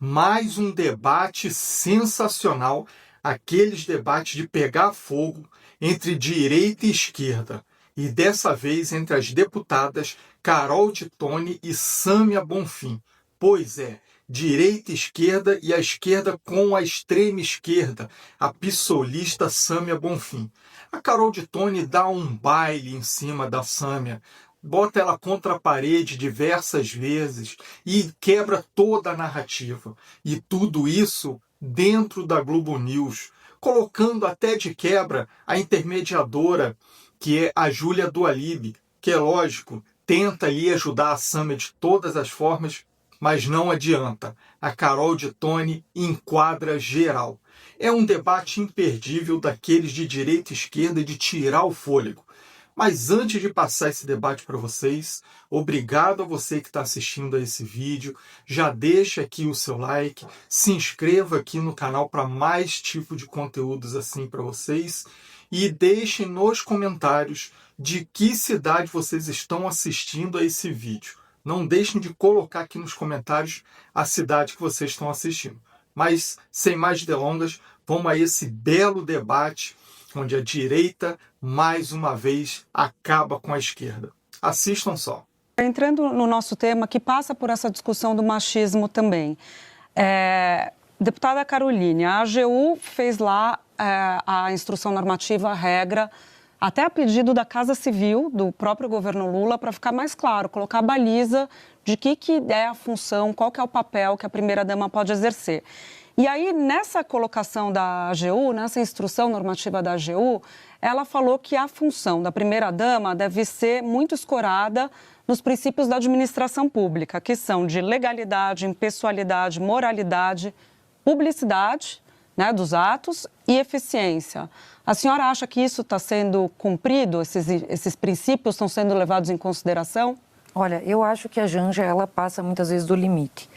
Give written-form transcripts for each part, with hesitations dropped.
mais um debate sensacional, aqueles debates de pegar fogo entre direita e esquerda, e dessa vez entre as deputadas Carol de Tone e Sâmia Bonfim. Pois é, direita e esquerda, e a esquerda com a extrema esquerda, a pissolista Sâmia Bonfim. A Carol de Tone dá um baile em cima da Sâmia, bota ela contra a parede diversas vezes e quebra toda a narrativa. E tudo isso dentro da Globo News, colocando até de quebra a intermediadora, que é a Júlia do Alibe, que é lógico, tenta ali ajudar a Sâmia de todas as formas, mas não adianta. A Carol de Tone enquadra geral. É um debate imperdível daqueles de direita e esquerda de tirar o fôlego. Mas antes de passar esse debate para vocês, obrigado a você que está assistindo a esse vídeo. Já deixa aqui o seu like, se inscreva aqui no canal para mais tipo de conteúdos assim para vocês. E deixem nos comentários de que cidade vocês estão assistindo a esse vídeo. Não deixem de colocar aqui nos comentários a cidade que vocês estão assistindo. Mas, sem mais delongas, vamos a esse belo debate onde a direita, mais uma vez, acaba com a esquerda. Assistam só. Entrando no nosso tema, que passa por essa discussão do machismo também. Deputada Caroline, a AGU fez lá a instrução normativa, a regra, até a pedido da Casa Civil, do próprio governo Lula, para ficar mais claro, colocar a baliza de que é a função, qual que é o papel que a primeira-dama pode exercer. E aí, nessa colocação da AGU, nessa instrução normativa da AGU, ela falou que a função da primeira-dama deve ser muito escorada nos princípios da administração pública, que são de legalidade, impessoalidade, moralidade, publicidade, né, dos atos e eficiência. A senhora acha que isso está sendo cumprido, esses princípios estão sendo levados em consideração? Olha, eu acho que a Janja, ela passa muitas vezes do limite.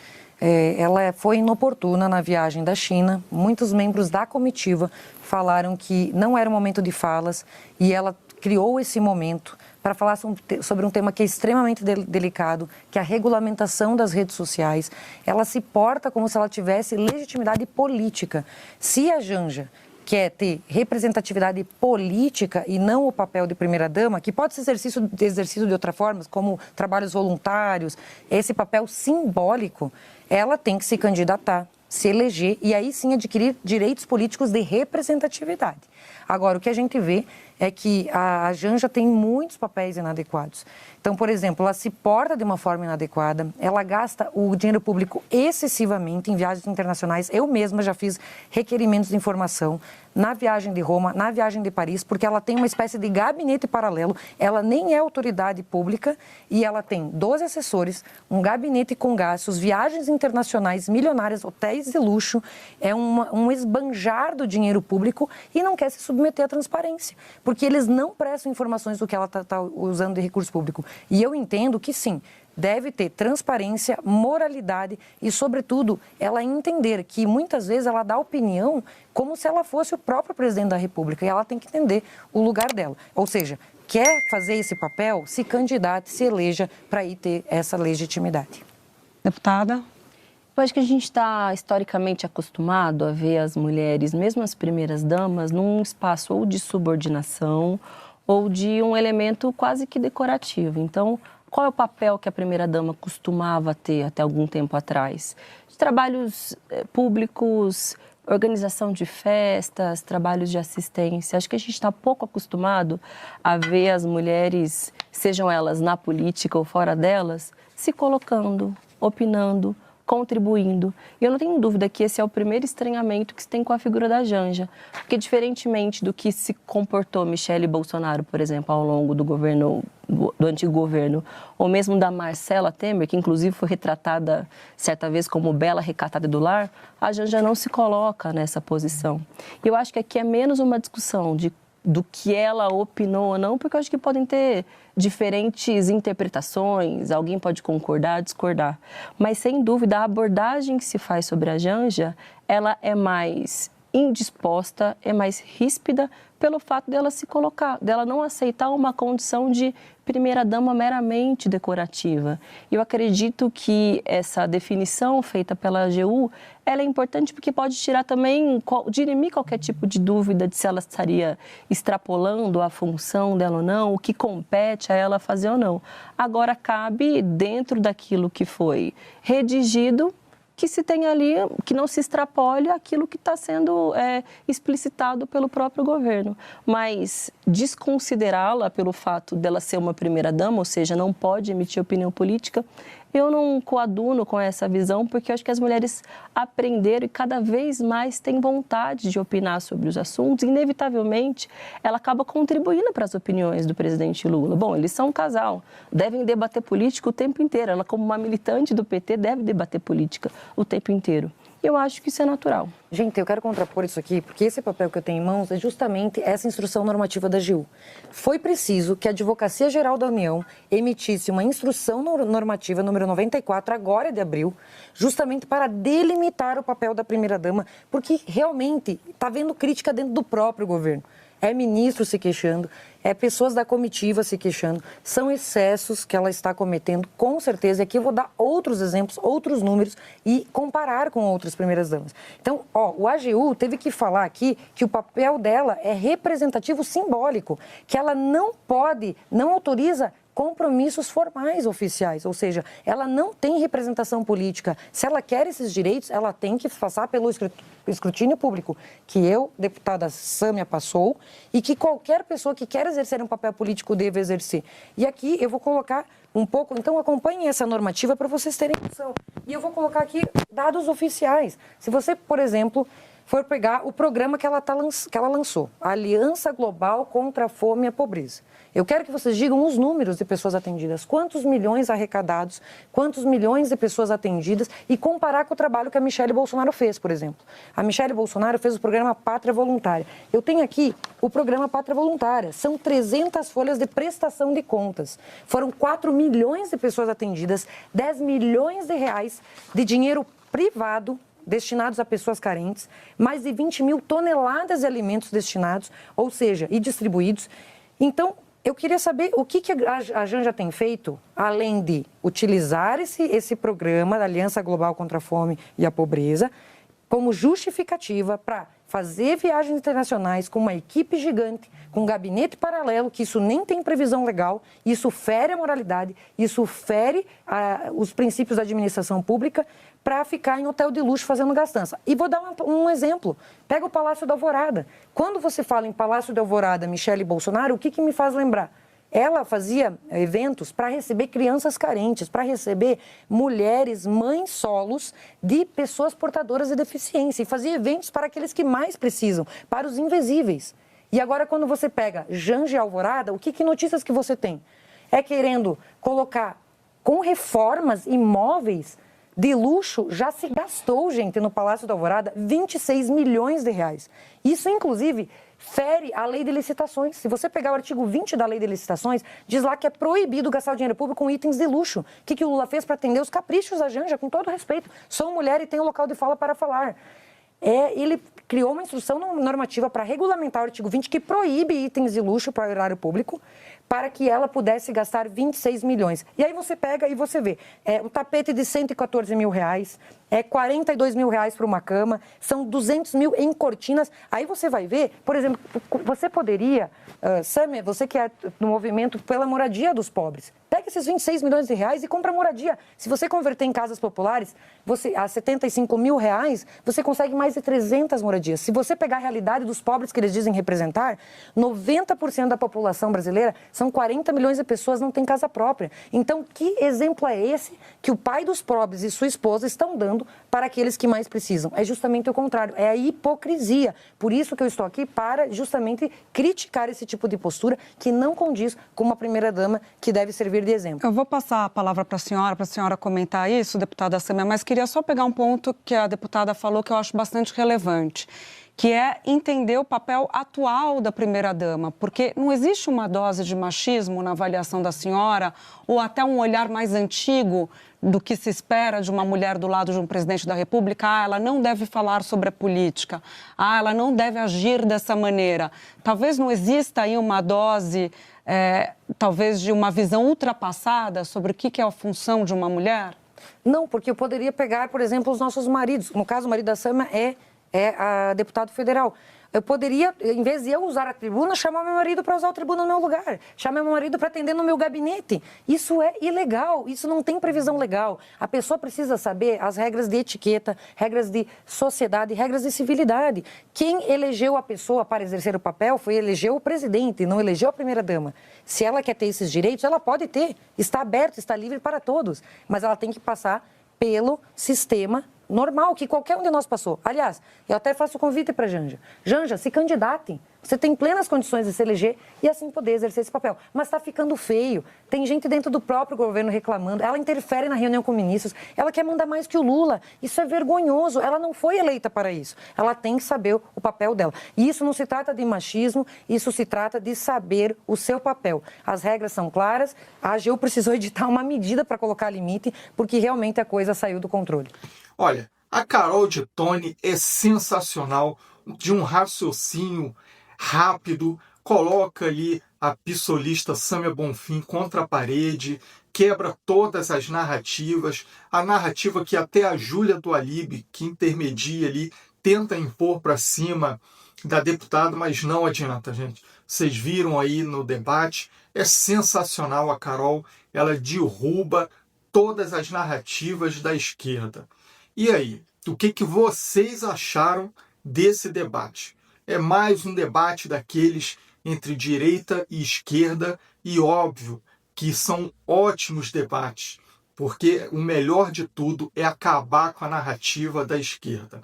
Ela foi inoportuna na viagem da China. Muitos membros da comitiva falaram que não era o momento de falas e ela criou esse momento para falar sobre um tema que é extremamente delicado, que é a regulamentação das redes sociais. Ela se porta como se ela tivesse legitimidade política. Se a Janja quer ter representatividade política e não o papel de primeira-dama, que pode ser exercido de outra forma, como trabalhos voluntários, esse papel simbólico, ela tem que se candidatar, se eleger e aí sim adquirir direitos políticos de representatividade. Agora, o que a gente vê é que a Janja tem muitos papéis inadequados. Então, por exemplo, ela se porta de uma forma inadequada, ela gasta o dinheiro público excessivamente em viagens internacionais. Eu mesma já fiz requerimentos de informação na viagem de Roma, na viagem de Paris, porque ela tem uma espécie de gabinete paralelo, ela nem é autoridade pública e ela tem 12 assessores, um gabinete com gastos, viagens internacionais milionárias, hotéis de luxo, é um esbanjar do dinheiro público e não quer se submeter à transparência, porque eles não prestam informações do que ela está usando de recurso público. E eu entendo que sim, deve ter transparência, moralidade e, sobretudo, ela entender que muitas vezes ela dá opinião como se ela fosse o próprio presidente da República e ela tem que entender o lugar dela. Ou seja, quer fazer esse papel, se candidate, se eleja para ir ter essa legitimidade. Deputada? Eu acho que a gente está historicamente acostumado a ver as mulheres, mesmo as primeiras damas, num espaço ou de subordinação ou de um elemento quase que decorativo. Então, qual é o papel que a primeira-dama costumava ter até algum tempo atrás? De trabalhos públicos, organização de festas, trabalhos de assistência. Acho que a gente está pouco acostumado a ver as mulheres, sejam elas na política ou fora delas, se colocando, opinando, contribuindo. E eu não tenho dúvida que esse é o primeiro estranhamento que se tem com a figura da Janja, porque diferentemente do que se comportou Michele Bolsonaro, por exemplo, ao longo do governo, do antigo governo, ou mesmo da Marcela Temer, que inclusive foi retratada certa vez como bela, recatada do lar, a Janja não se coloca nessa posição. E eu acho que aqui é menos uma discussão do que ela opinou ou não, porque eu acho que podem ter diferentes interpretações, alguém pode concordar, discordar. Mas, sem dúvida, a abordagem que se faz sobre a Janja, ela é mais indisposta, é mais ríspida pelo fato dela se colocar, dela não aceitar uma condição de primeira-dama meramente decorativa. Eu acredito que essa definição feita pela AGU, ela é importante porque pode tirar também, dirimir qualquer tipo de dúvida de se ela estaria extrapolando a função dela ou não, o que compete a ela fazer ou não. Agora, cabe, dentro daquilo que foi redigido, que se tenha ali, que não se extrapole aquilo que está sendo explicitado pelo próprio governo. Mas desconsiderá-la pelo fato dela ser uma primeira-dama, ou seja, não pode emitir opinião política, eu não coaduno com essa visão, porque eu acho que as mulheres aprenderam e cada vez mais têm vontade de opinar sobre os assuntos. Inevitavelmente, ela acaba contribuindo para as opiniões do presidente Lula. Bom, eles são um casal, devem debater política o tempo inteiro. Ela, como uma militante do PT, deve debater política o tempo inteiro. Eu acho que isso é natural. Gente, eu quero contrapor isso aqui, porque esse papel que eu tenho em mãos é justamente essa instrução normativa da AGU. Foi preciso que a Advocacia Geral da União emitisse uma instrução normativa número 94, agora de abril, justamente para delimitar o papel da primeira-dama, porque realmente está havendo crítica dentro do próprio governo. É ministro se queixando, é pessoas da comitiva se queixando. São excessos que ela está cometendo, com certeza. E aqui eu vou dar outros exemplos, outros números e comparar com outras primeiras-damas. Então, o AGU teve que falar aqui que o papel dela é representativo simbólico, que ela não pode, não autoriza compromissos formais oficiais, ou seja, ela não tem representação política. Se ela quer esses direitos, ela tem que passar pelo escrutínio público, que eu, deputada Sâmia, passou, e que qualquer pessoa que quer exercer um papel político deve exercer. E aqui eu vou colocar um pouco, então acompanhem essa normativa para vocês terem noção. E eu vou colocar aqui dados oficiais. Se você, por exemplo, for pegar o programa que ela lançou, a Aliança Global contra a Fome e a Pobreza. Eu quero que vocês digam os números de pessoas atendidas, quantos milhões arrecadados, quantos milhões de pessoas atendidas e comparar com o trabalho que a Michele Bolsonaro fez, por exemplo. A Michele Bolsonaro fez o programa Pátria Voluntária. Eu tenho aqui o programa Pátria Voluntária. São 300 folhas de prestação de contas. Foram 4 milhões de pessoas atendidas, 10 milhões de reais de dinheiro privado destinados a pessoas carentes, mais de 20 mil toneladas de alimentos destinados, ou seja, e distribuídos. Então, eu queria saber o que a Janja tem feito, além de utilizar esse programa da Aliança Global contra a Fome e a Pobreza como justificativa para fazer viagens internacionais com uma equipe gigante, com um gabinete paralelo, que isso nem tem previsão legal, isso fere a moralidade, isso fere os princípios da administração pública, para ficar em hotel de luxo fazendo gastança. E vou dar um exemplo. Pega o Palácio da Alvorada. Quando você fala em Palácio da Alvorada, Michele Bolsonaro, o que me faz lembrar? Ela fazia eventos para receber crianças carentes, para receber mulheres, mães solos de pessoas portadoras de deficiência. E fazia eventos para aqueles que mais precisam, para os invisíveis. E agora, quando você pega Janja e Alvorada, o que notícias que você tem? É querendo colocar com reformas imóveis de luxo, já se gastou, gente, no Palácio da Alvorada, 26 milhões de reais. Isso, inclusive, fere a lei de licitações. Se você pegar o artigo 20 da lei de licitações, diz lá que é proibido gastar o dinheiro público com itens de luxo. O que o Lula fez para atender os caprichos da Janja, com todo respeito? Sou mulher e tenho local de fala para falar. Ele criou uma instrução normativa para regulamentar o artigo 20 que proíbe itens de luxo para o erário público, para que ela pudesse gastar 26 milhões. E aí você pega e você vê, o tapete de 114 mil reais, 42 mil reais para uma cama, são 200 mil em cortinas. Aí você vai ver, por exemplo, você poderia, Sâmia, você que é no movimento pela moradia dos pobres, pega esses 26 milhões de reais e compra moradia. Se você converter em casas populares, a 75 mil reais, você consegue mais de 300 moradias. Se você pegar a realidade dos pobres que eles dizem representar, 90% da população brasileira, são 40 milhões de pessoas não têm casa própria. Então, que exemplo é esse que o pai dos pobres e sua esposa estão dando para aqueles que mais precisam? É justamente o contrário, é a hipocrisia. Por isso que eu estou aqui, para justamente criticar esse tipo de postura que não condiz com uma primeira-dama que deve servir de exemplo. Eu vou passar a palavra para a senhora comentar isso, deputada Sâmia, mas queria só pegar um ponto que a deputada falou que eu acho bastante relevante, que é entender o papel atual da primeira-dama, porque não existe uma dose de machismo na avaliação da senhora ou até um olhar mais antigo do que se espera de uma mulher do lado de um presidente da República. Ah, ela não deve falar sobre a política. Ah, ela não deve agir dessa maneira. Talvez não exista aí uma dose, talvez de uma visão ultrapassada sobre o que é a função de uma mulher? Não, porque eu poderia pegar, por exemplo, os nossos maridos. No caso, o marido da Sama é a deputado federal. Eu poderia, em vez de eu usar a tribuna, chamar meu marido para usar a tribuna no meu lugar. Chamar meu marido para atender no meu gabinete. Isso é ilegal, isso não tem previsão legal. A pessoa precisa saber as regras de etiqueta, regras de sociedade, regras de civilidade. Quem elegeu a pessoa para exercer o papel elegeu o presidente, não elegeu a primeira-dama. Se ela quer ter esses direitos, ela pode ter. Está aberto, está livre para todos. Mas ela tem que passar pelo sistema normal, que qualquer um de nós passou. Aliás, eu até faço o convite para a Janja. Janja, se candidate. Você tem plenas condições de se eleger e assim poder exercer esse papel. Mas está ficando feio. Tem gente dentro do próprio governo reclamando. Ela interfere na reunião com ministros. Ela quer mandar mais que o Lula. Isso é vergonhoso. Ela não foi eleita para isso. Ela tem que saber o papel dela. E isso não se trata de machismo, isso se trata de saber o seu papel. As regras são claras. A AGU precisou editar uma medida para colocar limite, porque realmente a coisa saiu do controle. Olha, a Carol de Tone é sensacional, de um raciocínio rápido, coloca ali a pissolista Sâmia Bonfim contra a parede, quebra todas as narrativas, a narrativa que até a Júlia do Alibe, que intermedia ali, tenta impor para cima da deputada, mas não adianta, gente. Vocês viram aí no debate, é sensacional a Carol, ela derruba todas as narrativas da esquerda. E aí, o que vocês acharam desse debate? É mais um debate daqueles entre direita e esquerda e óbvio que são ótimos debates, porque o melhor de tudo é acabar com a narrativa da esquerda.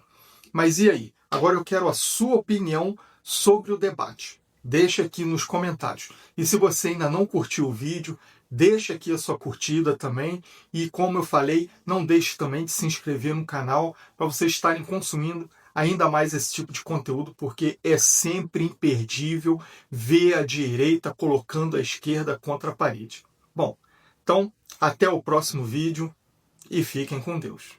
Mas e aí? Agora eu quero a sua opinião sobre o debate. Deixa aqui nos comentários. E se você ainda não curtiu o vídeo, deixa aqui a sua curtida também. E como eu falei, não deixe também de se inscrever no canal para vocês estarem consumindo ainda mais esse tipo de conteúdo, porque é sempre imperdível ver a direita colocando a esquerda contra a parede. Bom, então até o próximo vídeo e fiquem com Deus.